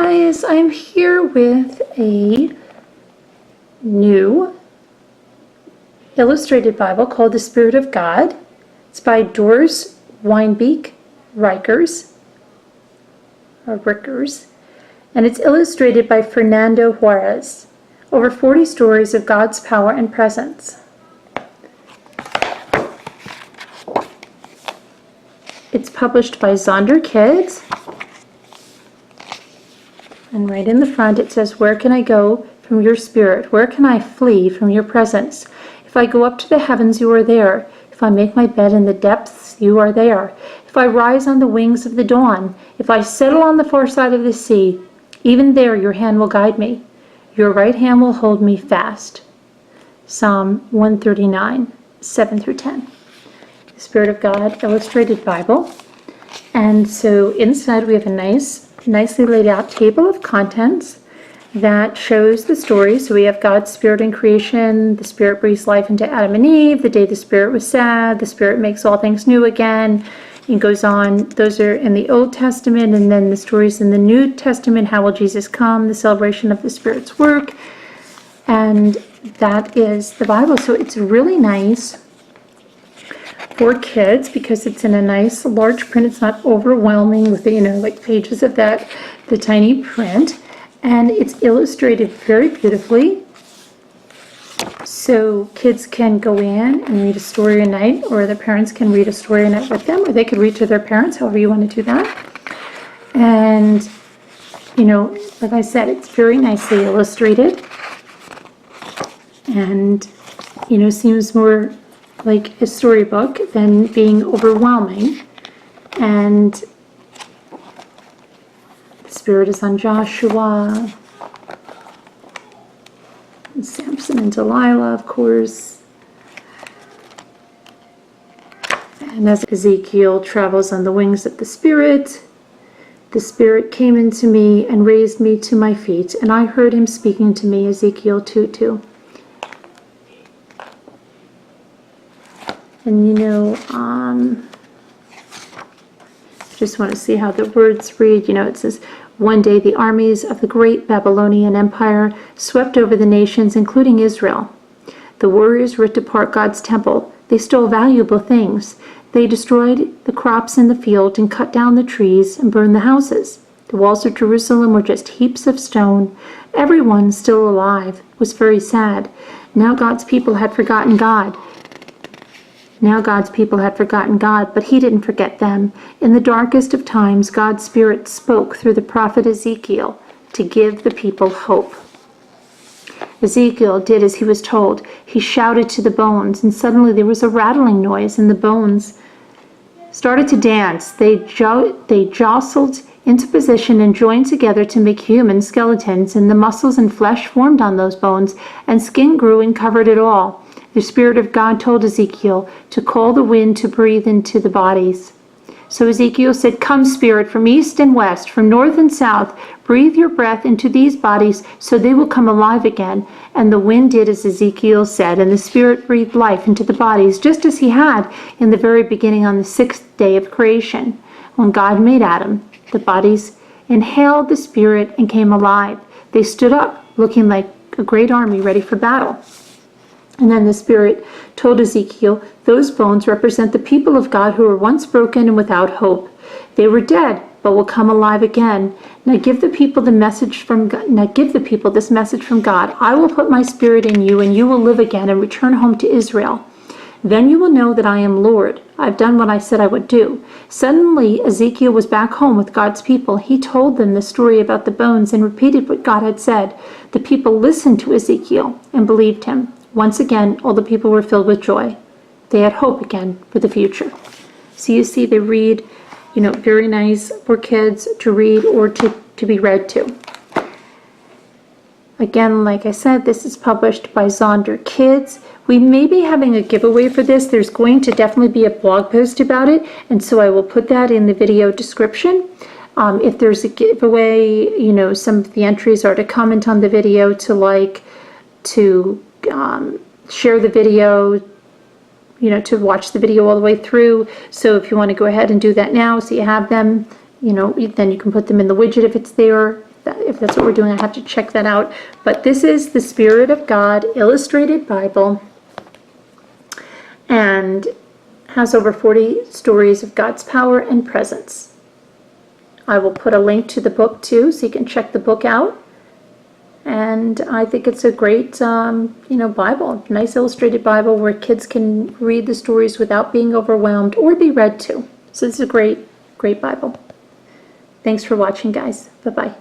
guys, I'm here with a new illustrated Bible called The Spirit of God. It's by Doris Weinbeek Rickers, and it's illustrated by Fernando Juarez. Over 40 stories of God's power and presence. It's published by Zonder Kids. And right in the front it says, "Where can I go from your spirit? Where can I flee from your presence? If I go up to the heavens, you are there. If I make my bed in the depths, you are there. If I rise on the wings of the dawn, if I settle on the far side of the sea, even there your hand will guide me. Your right hand will hold me fast." Psalm 139, 7 through 10. The Spirit of God Illustrated Bible. And so inside we have a nicely laid out table of contents that shows the story. So we have God's Spirit in creation. The Spirit breathes life into Adam and Eve. The day the Spirit was sad. The Spirit makes all things new again. It goes on. Those are in the Old Testament, and then the stories in the New Testament. How will Jesus come? The celebration of the Spirit's work. And that is the Bible. So it's really nice for kids because it's in a nice large print. It's not overwhelming with like pages of the tiny print, and it's illustrated very beautifully, so kids can go in and read a story a night, or the parents can read a story a night with them, or they could read to their parents, however you want to do that. And like I said, it's very nicely illustrated, and seems more like a storybook than being overwhelming. And the Spirit is on Joshua, and Samson and Delilah, of course. And as Ezekiel travels on the wings of the Spirit came into me and raised me to my feet, and I heard him speaking to me, Ezekiel 2:2. And just want to see how the words read. It says, "One day the armies of the great Babylonian Empire swept over the nations, including Israel. The warriors ripped apart God's temple. They stole valuable things. They destroyed the crops in the field and cut down the trees and burned the houses. The walls of Jerusalem were just heaps of stone. Everyone still alive was very sad. Now God's people had forgotten God. But he didn't forget them. In the darkest of times, God's Spirit spoke through the prophet Ezekiel to give the people hope. Ezekiel did as he was told. He shouted to the bones, and suddenly there was a rattling noise, and the bones started to dance. They jostled into position and joined together to make human skeletons, and the muscles and flesh formed on those bones, and skin grew and covered it all. The Spirit of God told Ezekiel to call the wind to breathe into the bodies. So Ezekiel said, 'Come, Spirit, from east and west, from north and south, breathe your breath into these bodies so they will come alive again.' And the wind did as Ezekiel said, and the Spirit breathed life into the bodies, just as he had in the very beginning on the 6th day of creation. When God made Adam, the bodies inhaled the Spirit and came alive. They stood up, looking like a great army ready for battle. And then the Spirit told Ezekiel, 'Those bones represent the people of God who were once broken and without hope. They were dead, but will come alive again. Now give the people this message from God. I will put my Spirit in you, and you will live again and return home to Israel. Then you will know that I am Lord. I've done what I said I would do.' Suddenly, Ezekiel was back home with God's people. He told them the story about the bones and repeated what God had said. The people listened to Ezekiel and believed him. Once again, all the people were filled with joy. They had hope again for the future." So you see, they read, very nice for kids to read or to be read to. Again, like I said, this is published by Zonder Kids. We may be having a giveaway for this. There's going to definitely be a blog post about it, and so I will put that in the video description. If there's a giveaway, some of the entries are to comment on the video, to share the video, to watch the video all the way through. So if you want to go ahead and do that now so you have them, then you can put them in the widget if it's there. if that's what we're doing. I have to check that out. But this is the Spirit of God Illustrated Bible, and has over 40 stories of God's power and presence. I will put a link to the book too, so you can check the book out. And I think it's a great, Bible, nice illustrated Bible where kids can read the stories without being overwhelmed or be read to. So it's a great, great Bible. Thanks for watching, guys. Bye-bye.